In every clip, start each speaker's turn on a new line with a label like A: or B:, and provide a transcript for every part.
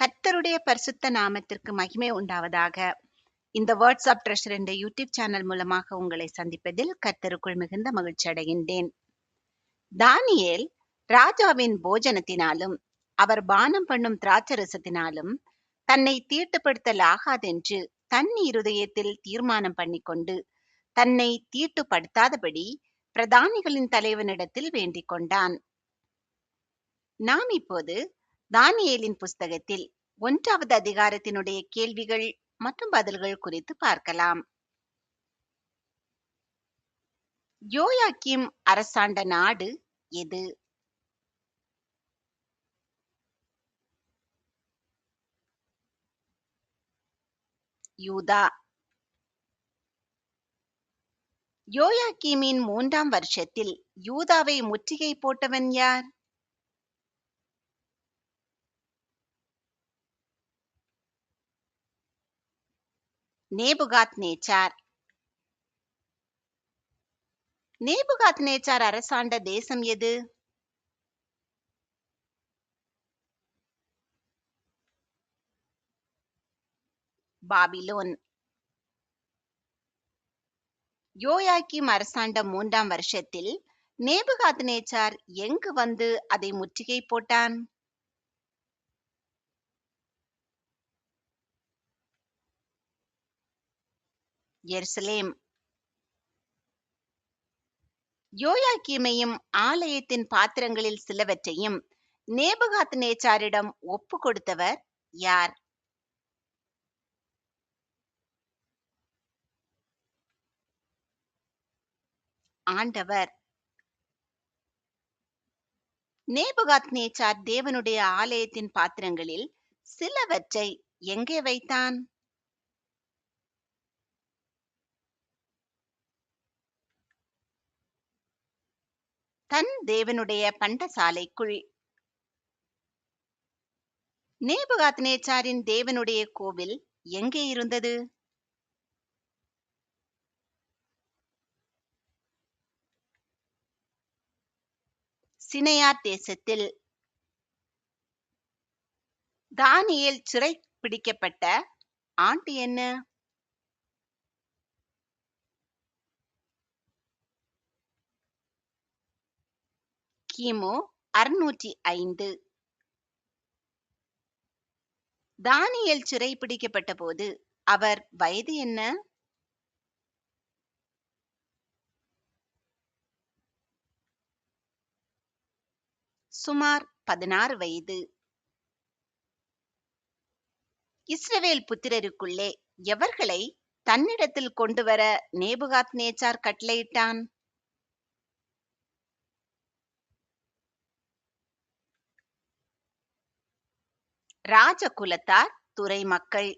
A: கர்த்தருடைய பரிசுத்த நாமத்திற்கு மகிமை உண்டாவதாக. இந்த வேர்ட்ஸ் ஆஃப் ட்ரெஷர் என்ற யூடியூப் சேனல் மூலமாக உங்களை சந்திப்பதில் கர்த்தருக்குள் மிகுந்த மகிழ்ச்சி அடைகின்றேன். தானியேல் ராஜாவின் போஜனத்தினாலும் அவர் பானம் பண்ணும் திராட்சரசத்தினாலும் தன்னை தீட்டுப்படுத்தலாகாதென்று தன் இருதயத்தில் தீர்மானம் பண்ணிக்கொண்டு தன்னை தீட்டுப்படுத்தாதபடி பிரதானிகளின் தலைவனிடத்தில் வேண்டிக் கொண்டான். நாம் இப்போது தானியேலின் புஸ்தகத்தில் 1வது அதிகாரத்தினுடைய கேள்விகள் மற்றும் பதில்கள் குறித்து பார்க்கலாம். யோயாக்கீம் அரசாண்ட நாடு எது? யூதா. யோயாக்கீமின் 3ஆம் வருஷத்தில் யூதாவை முற்றுகை போட்டவன் யார்? நேபுகாத்நேச்சார். நேபுகாத்நேச்சார் அரசாண்ட தேசம் எது? பாபிலோன். யோயாக்கீம் அரசாண்ட 3ஆம் வருஷத்தில் நேபுகாத்நேச்சார் எங்கு வந்து அதை முற்றுகை போட்டான்? எருசலேம். யோயாக்கீமையும் ஆலயத்தின் பாத்திரங்களில் சிலவற்றையும் நேபுகாத்நேச்சாரிடம் ஒப்பு கொடுத்தவர் யார்? ஆண்டவர். நேபுகாத்நேச்சார் தேவனுடைய ஆலயத்தின் பாத்திரங்களில் சிலவற்றை எங்கே வைத்தான்? தன் தேவனுடைய பண்டசாலைக்குள். நேபுகாத்நேச்சாரின் தேவனுடைய கோவில் எங்கே இருந்தது? சினையார் தேசத்தில். தானியேல் சிறை பிடிக்கப்பட்ட ஆண்டு என்ன? கிமு 605. தானியேல் சிறை பிடிக்கப்பட்ட போது அவர் வயது என்ன? சுமார் 16 வயது. இஸ்ரவேல் புத்திரருக்குள்ளே எவர்களை தன்னிடத்தில் கொண்டுவர நேபுகாத்நேச்சார் கட்டளையிட்டான்? ராஜகுலத்தார், துறை மக்கள்.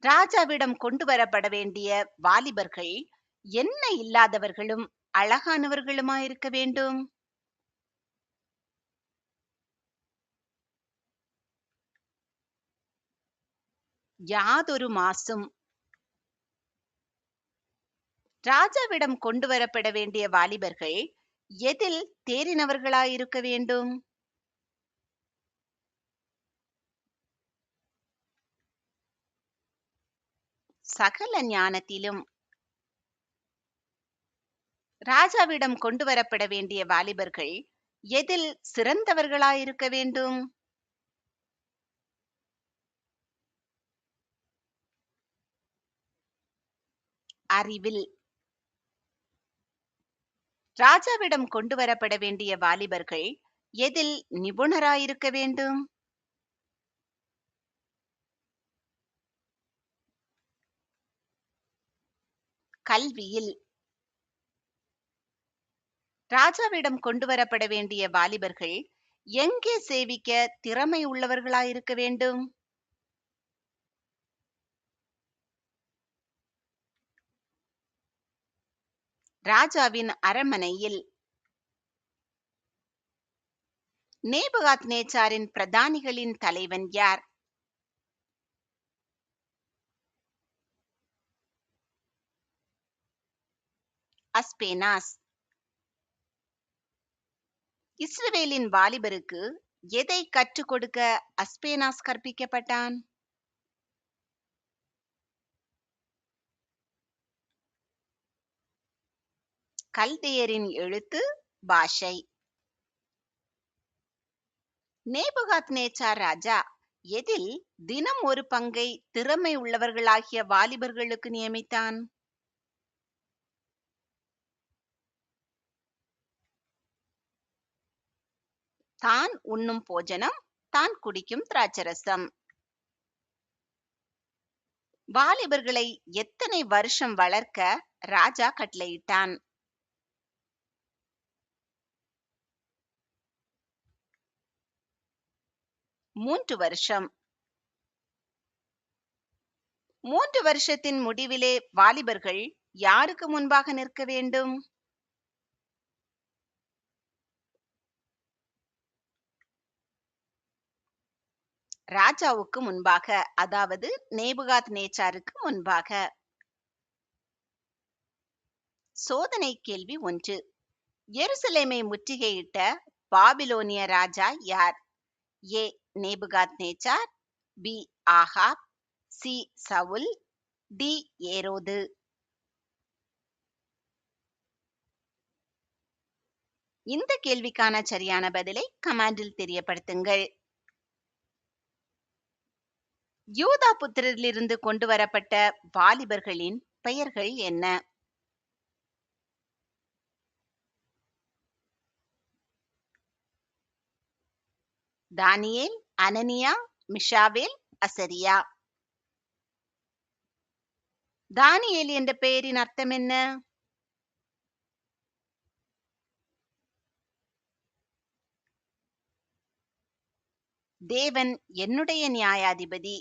A: ராஜாவிடம் கொண்டு வரப்பட வேண்டிய வாலிபர்கள் என்ன இல்லாதவர்களும் அழகானவர்களுமாயிருக்க வேண்டும். யாதொரு மாசும். ராஜாவிடம் கொண்டு வரப்பட வேண்டிய வாலிபர்கள் எதில் தேறினவர்களாயிருக்க வேண்டும்? சகல ஞானத்திலும். ராஜாவிடம் கொண்டு வரப்பட வேண்டிய வாலிபர்கள் எதில் சிறந்தவர்களாயிருக்க வேண்டும்? அறிவில். ராஜாவிடம் கொண்டு வரப்பட வேண்டிய வாலிபர்கள் எதில் நிபுணராயிருக்க வேண்டும்? கல்வியில். ராஜாவிடம் கொண்டு வரப்பட வேண்டிய வாலிபர்கள் எங்கே சேவிக்க திறமை உள்ளவர்களாயிருக்க வேண்டும்? ராஜாவின் அரண்மனையில். நேபுகாத்நேச்சாரின் பிரதானிகளின் தலைவன் யார்? அஸ்பேனாஸ். இஸ்ரவேலின் வாலிபருக்கு எதை கற்றுக் கொடுக்க அஸ்பேனாஸ் கற்பிக்கப்பட்டான்? கல்தேயரின் எழுத்து, பாஷை. நேபுகாத்நேச்சார் ராஜா எதில் தினம் ஒரு பங்கை திறமை உள்ளவர்களாகிய வாலிபர்களுக்கு நியமித்தான்? தான் உண்ணும் போஜனம், தான் குடிக்கும் திராட்சரசம். வாலிபர்களை எத்தனை வருஷம் வளர்க்க ராஜா கட்டளையிட்டான்? 3 வருஷம். 3 வருஷத்தின் முடிவிலே வாலிபர்கள் யாருக்கு முன்பாக நிற்க வேண்டும்? ராஜாவுக்கு முன்பாக, அதாவது நேபுகாத் நேச்சாருக்கு முன்பாக. சோதனை கேள்வி 1. எருசலேமை முற்றுகையிட்ட பாபிலோனிய ராஜா யார்? A Nebuchadnezzar, B Ahab, C Saul, D Herod. இந்த கேள்விக்கான சரியான பதிலை கமெண்டில் தெரியப்படுத்துங்கள். யூதா புத்திரரிலிருந்து கொண்டு வரப்பட்ட வாலிபர்களின் பெயர்கள் என்ன? தானியேல், அனனியா, மிஷாவேல், அசரியா. தானியேல் என்ற பெயரின் அர்த்தம் என்ன? தேவன் என்னுடைய நியாயாதிபதி.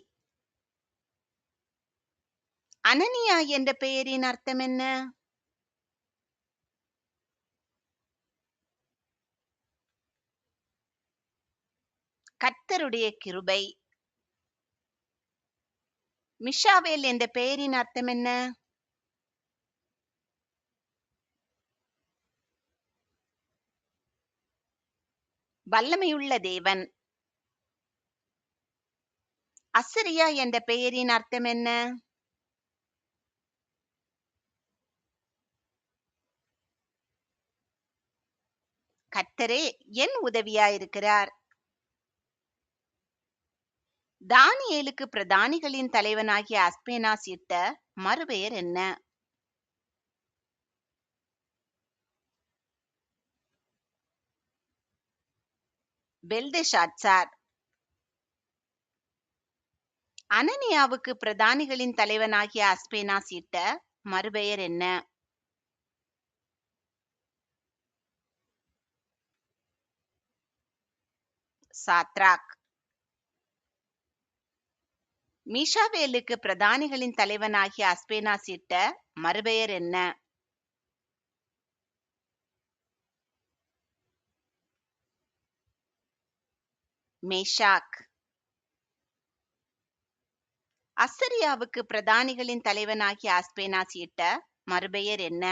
A: அனனியா என்ற பெயரின் அர்த்தம் என்ன? கர்த்தருடைய கிருபை. மிஷாவேல் என்ற பெயரின் அர்த்தம் என்ன? வல்லமையுள்ள தேவன். அசரியா என்ற பெயரின் அர்த்தம் என்ன? கர்த்தரே என் உதவியாயிருக்கிறார். தானியேலுக்கு பிரதானிகளின் தலைவனாகிய அஸ்பேனாஸ் இட்ட மறுபெயர் என்ன? பெல்தெஷாத்சார். அனனியாவுக்கு பிரதானிகளின் தலைவனாகிய அஸ்பேனாஸ் இட்ட மறுபெயர் என்ன? சாத்ராக். மீஷாவேலுக்கு பிரதானிகளின் தலைவனாகிய அஸ்பேனாஸ் இட்ட மறுபெயர் என்ன? மேஷாக். அசரியாவுக்கு பிரதானிகளின் தலைவனாகிய அஸ்பேனாஸ் இட்ட மறுபெயர் என்ன?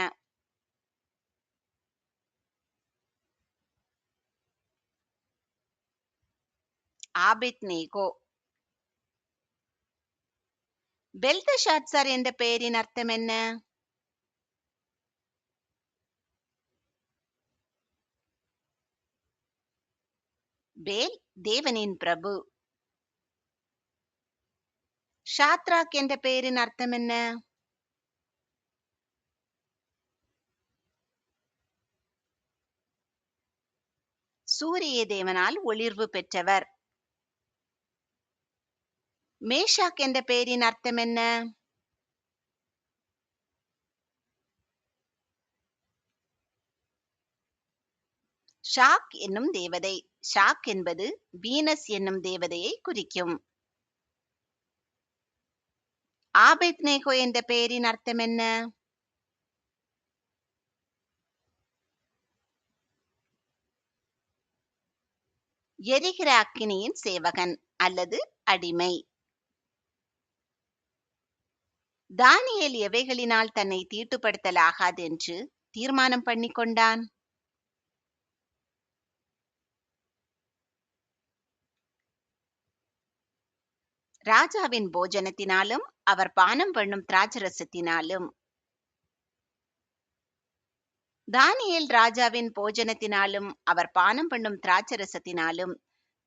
A: ஆபேத்நேகோ. பெல்தெஷாத்சார் என்ற பெயரின் அர்த்தம் என்ன? பேல் தேவனின் பிரபு. ஷாத்ராக் என்ற பெயரின் அர்த்தம் என்ன? சூரிய தேவனால் ஒளிர்வு பெற்றவர். மேஷாக் என்ற பெயரின் அர்த்தம் என்ன? ஷாக் என்னும் தேவதை. ஷாக் என்பது வீனஸ் என்னும் தேவதையை குறிக்கும். ஆபேத்நேகோ என்ற பெயரின் அர்த்தம் என்ன? எரிகிற அக்கினியின் சேவகன் அல்லது அடிமை. தானியேல் எவைகளினால் தன்னை தீட்டுப்படுத்தலாகாதென்று தீர்மானம் பண்ணிக் கொண்டான்? ராஜாவின் போஜனத்தினாலும் அவர் பானம் பண்ணும் திராட்சரசத்தினாலும். தானியேல் ராஜாவின் போஜனத்தினாலும் அவர் பானம் பண்ணும் திராட்சரசத்தினாலும்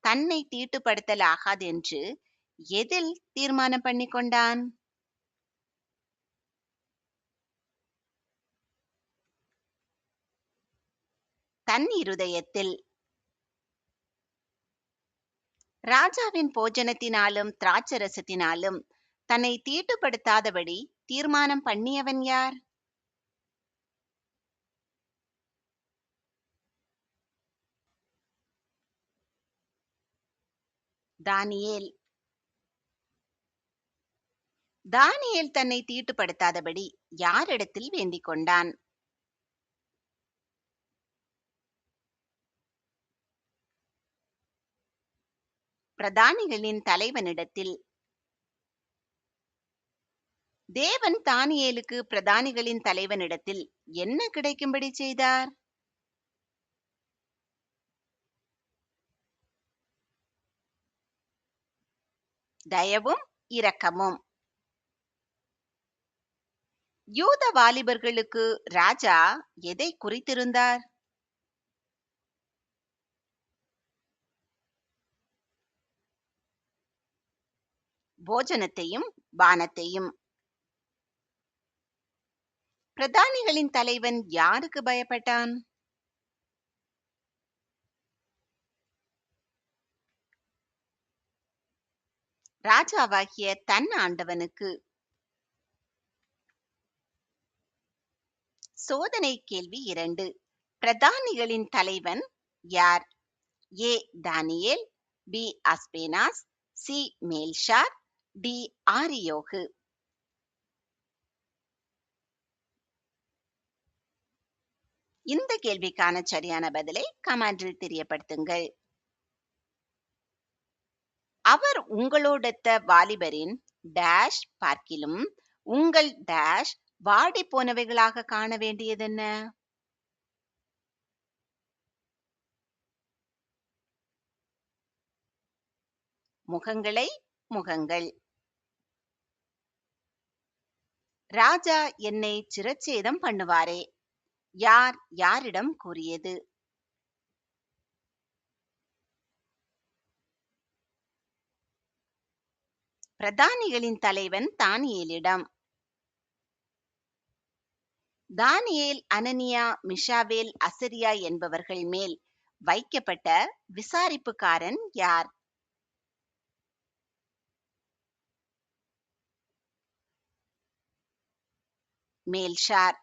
A: தன்னை தீட்டுப்படுத்தல் ஆகாதென்று எதில் தீர்மானம் பண்ணிக் கொண்டான்? தன் இருதயத்தில். ராஜாவின் போஜனத்தினாலும் திராட்சரசத்தினாலும் தன்னை தீட்டுப்படுத்தாதபடி தீர்மானம் பண்ணியவன் யார்? தானியேல். தானியேல் தன்னை தீட்டுப்படுத்தாதபடி யாரிடத்தில் வேண்டிக் கொண்டான்? பிரதானிகளின் தலைவனிடத்தில். தேவன் தானியேலுக்கு பிரதானிகளின் தலைவனிடத்தில் என்ன கிடைக்கும்படி செய்தார்? தயவும் இரக்கமும். யூத வாலிபர்களுக்கு ராஜா எதை குறித்திருந்தார்? போஜனத்தையும் பானத்தையும். பிரதானிகளின் தலைவன் யாருக்கு பயப்பட்டான்? ராஜாவாகிய தன் ஆண்டவனுக்கு. சோதனை கேள்வி 2. பிரதானிகளின் தலைவன் யார்? ஏ தானியேல், பி அஸ்பேனாஸ், சி மேல்ஷார், டி ஆரியோகு. இந்த கேள்விக்கான சரியான பதிலை கமெண்டில் தெரியப்படுத்துங்கள். அவர் உங்களோடொத்த வாலிபரின் டேஷ் பார்க்கிலும் உங்கள் டேஷ் வாடி போனவைகளாக காண வேண்டியதென்ன? முகங்களை முகங்கள். ராஜா என்னை சிரச்சேதம் பண்ணுவாரே, யார் யாரிடம் கூறியது? பிரதானிகளின் தலைவன் தானியேலிடம். தானியேல், அனனியா, மிஷாவேல், அசரியா என்பவர்கள் மேல் வைக்கப்பட்ட விசாரிப்புக்காரன் யார்? மேல்ஷார்.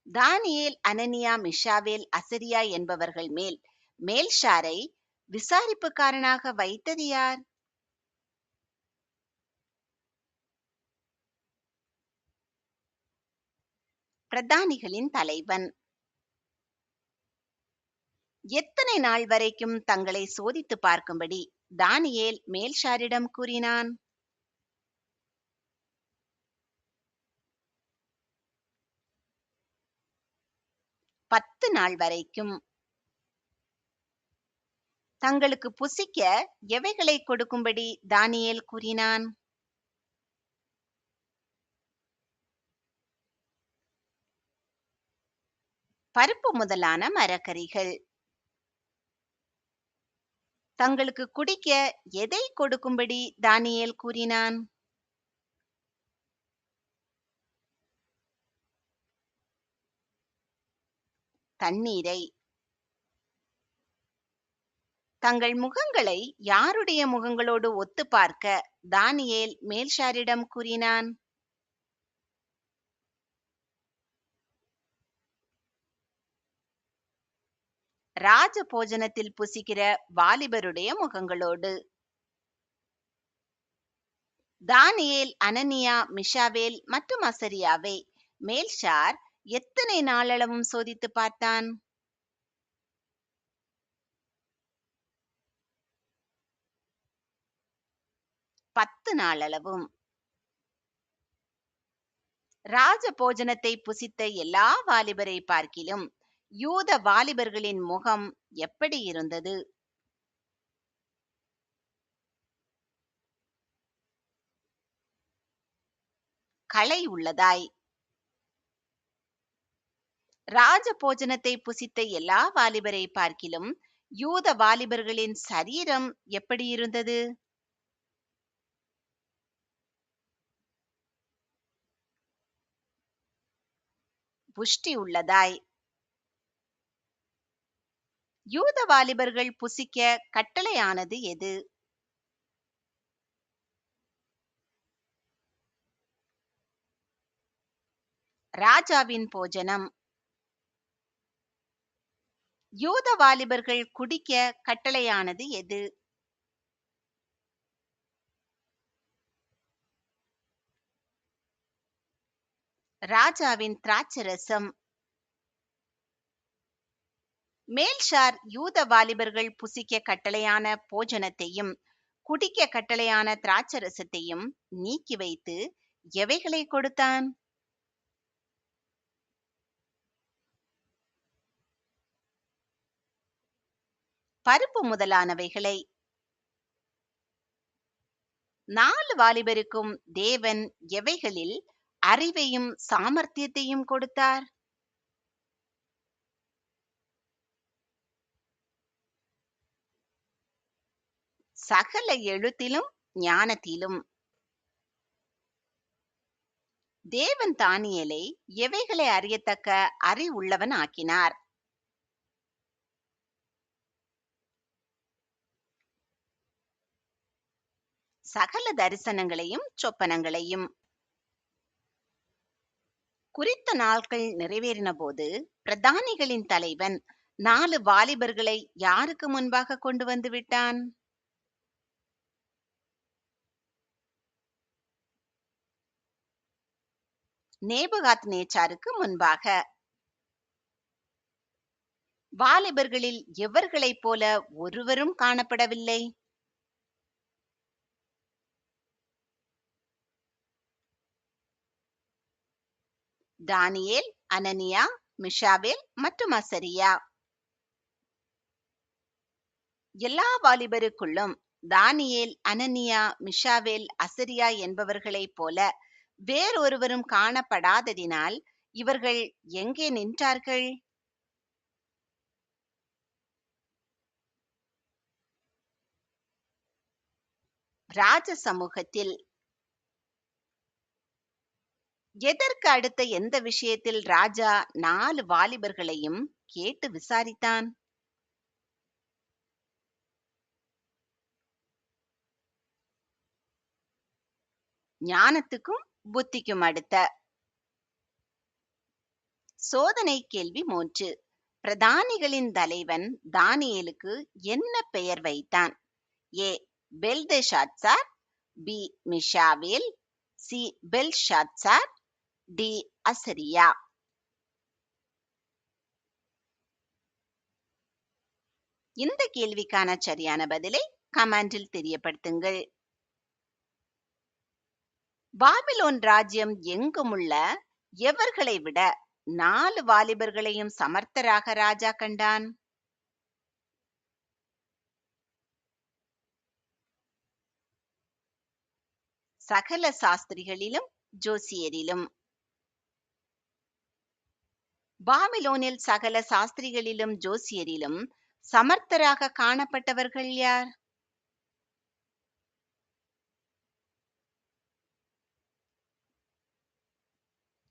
A: தானியேல், அனனியா, மிஷாவேல், அசரியா என்பவர்கள் மேல் மேல்ஷாரை விசாரிப்புக்காரனாக வைத்தது யார்? பிரதானிகளின் தலைவன். எத்தனை நாள் வரைக்கும் தங்களை சோதித்து பார்க்கும்படி தானியேல் மேல்ஷாரிடம் கூறினான்? 10 நாள் வரைக்கும். தங்களுக்கு புசிக்க எவைகளை கொடுக்கும்படி தானியேல் கூறினான்? பருப்பு முதலான மரக்கறிகள். தங்களுக்கு குடிக்க எதை கொடுக்கும்படி தானியேல் கூறினான்? தண்ணீரை. தங்கள் முகங்களை யாருடைய முகங்களோடு ஒத்து பார்க்க தானியேல் மேல்ஷாரிடம் கூறினான்? ராஜ போஜனத்தில் புசிக்கிற வாலிபருடைய முகங்களோடு. தானியேல், அனனியா, மிஷாவேல் மற்றும் அசரியாவை மேல்ஷார் எத்தனை நாளளவும் சோதித்து பார்த்தான்? 10 நாளளவும். ராஜ போஜனத்தை புசித்த எல்லா வாலிபரை பார்க்கிலும் யூத வாலிபர்களின் முகம் எப்படி இருந்தது? களை உள்ளதாய். ராஜ போஜனத்தை புசித்த எல்லா வாலிபரை பார்க்கிலும் யூத வாலிபர்களின் சரீரம் எப்படி இருந்தது? புஷ்டி உள்ளதாய். யூத வாலிபர்கள் புசிக்க கட்டளையானது எது? ராஜாவின் போஜனம். யூத வாலிபர்கள் குடிக்க கட்டளையானது எது? ராஜாவின் திராட்சரசம். மேல்ஷார் யூத வாலிபர்கள் புசிக்க கட்டளையான போஜனத்தையும் குடிக்க கட்டளையான திராட்சரசத்தையும் நீக்கி வைத்து எவைகளை கொடுத்தான்? பருப்பு முதலானவைகளை. 4 வாலிபருக்கும் தேவன் எவைகளில் அறிவையும் சாமர்த்தியத்தையும் கொடுத்தார்? சகல எழுத்திலும் ஞானத்திலும். தேவன் தானியேலை எவைகளை அறியத்தக்க அறிவுள்ளவன் ஆக்கினார்? சகல தரிசனங்களையும் சொப்பனங்களையும். குறித்த நாட்கள் நிறைவேறின போது பிரதானிகளின் தலைவன் 4 வாலிபர்களை யாருக்கு முன்பாக கொண்டு வந்து விட்டான்? நேபுகாத் நேச்சாருக்கு முன்பாக. வாலிபர்களில் எவர்களைப் போல ஒருவரும் காணப்படவில்லை. தானியேல், அனனியா, மிஷாவேல் மற்றும் அசரியா. எல்லா வாலிபருக்குள்ளும் தானியேல், அனனியா, மிஷாவேல், அசரியா என்பவர்களைப் போல வேறொருவரும் காணப்படாததினால் இவர்கள் எங்கே நின்றார்கள்? ராஜ சமூகத்தில். எதற்கு அடுத்த எந்த விஷயத்தில் ராஜா 4 வாலிபர்களையும் கேட்டு விசாரித்தான்? ஞானத்துக்கும் புத்திக்கும் அடுத்த. சோதனை கேள்வி 3. பிரதானிகளின் தலைவன் தானியேலுக்கு என்ன பெயர் வைத்தான்? A Belteshazzar, B Mishael, C Belshazzar, D Azariah. இந்த கேள்விக்கான சரியான பதிலை கமெண்டில் தெரியப்படுத்துங்கள். பாபிலோன் ராஜ்யம் எங்குமுள்ள எவர்களை விட 4 வாலிபர்களையும் சமர்த்தராக ராஜா கண்டான்? சகல சாஸ்திரிகளிலும் ஜோசியரிலும். பாபிலோனில் சகல சாஸ்திரிகளிலும் ஜோசியரிலும் சமர்த்தராக காணப்பட்டவர்கள் யார்?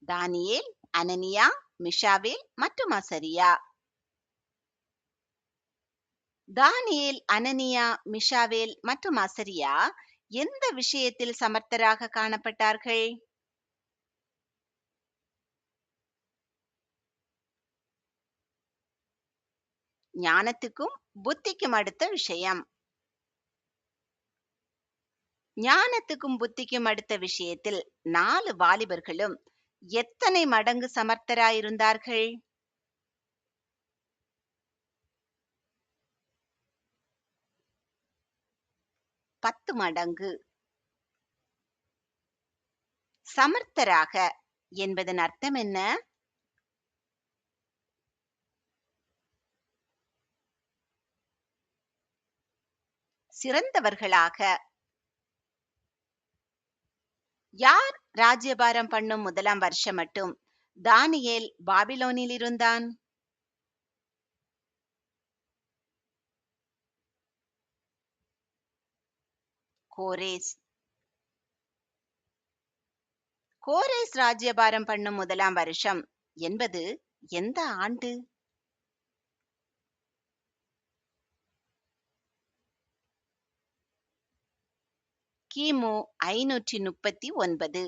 A: தானியேல், அனனியா, மிஷாவேல் மற்றும் அசரியா. தானியேல், அனனியா, மிஷாவேல் மற்றும் அசரியா எந்த விஷயத்தில் சமர்த்தராக காணப்பட்டார்கள்? ஞானத்துக்கும் புத்திக்கும் அடுத்த விஷயம். ஞானத்துக்கும் புத்திக்கும் அடுத்த விஷயத்தில் 4 வாலிபர்களும் எத்தனை மடங்கு சமர்த்தராயிருந்தார்கள்? பத்து மடங்கு. சமர்த்தராக என்பதன் அர்த்தம் என்ன? சிறந்தவர்களாக. யார் ராஜ்யபாரம் பண்ணும் முதலாம் வருஷம் மட்டும் தானியேல் பாபிலோனில் இருந்தான்? கோரேஸ். கோரேஸ் ராஜ்யபாரம் பண்ணும் முதலாம் வருஷம் என்பது எந்த ஆண்டு? கிமு 539.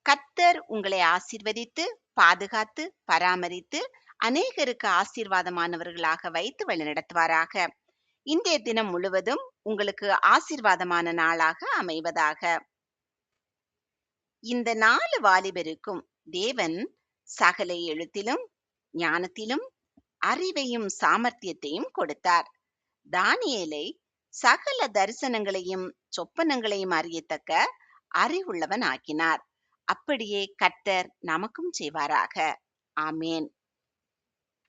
A: கர்த்தர் உங்களை ஆசீர்வதித்து, பாதுகாத்து, பராமரித்து, அநேகருக்கு ஆசீர்வாதமானவர்களாக வைத்து வழிநடத்துவாராக. இன்றைய தினம் முழுவதும் உங்களுக்கு ஆசீர்வாதமான நாளாக அமைவதாக. இந்த 4 வாலிபருக்கும் தேவன் சகல எழுத்திலும், ஞானத்திலும், அறிவையும் சாமர்த்தியத்தையும் கொடுத்தார். தானியேலை சகல தரிசனங்களையும் சொப்பனங்களையும் அறியத்தக்க அறிவுள்ளவன் ஆக்கினார். அப்படியே கர்த்தர் நமக்கும் செய்வாராக. ஆமேன்.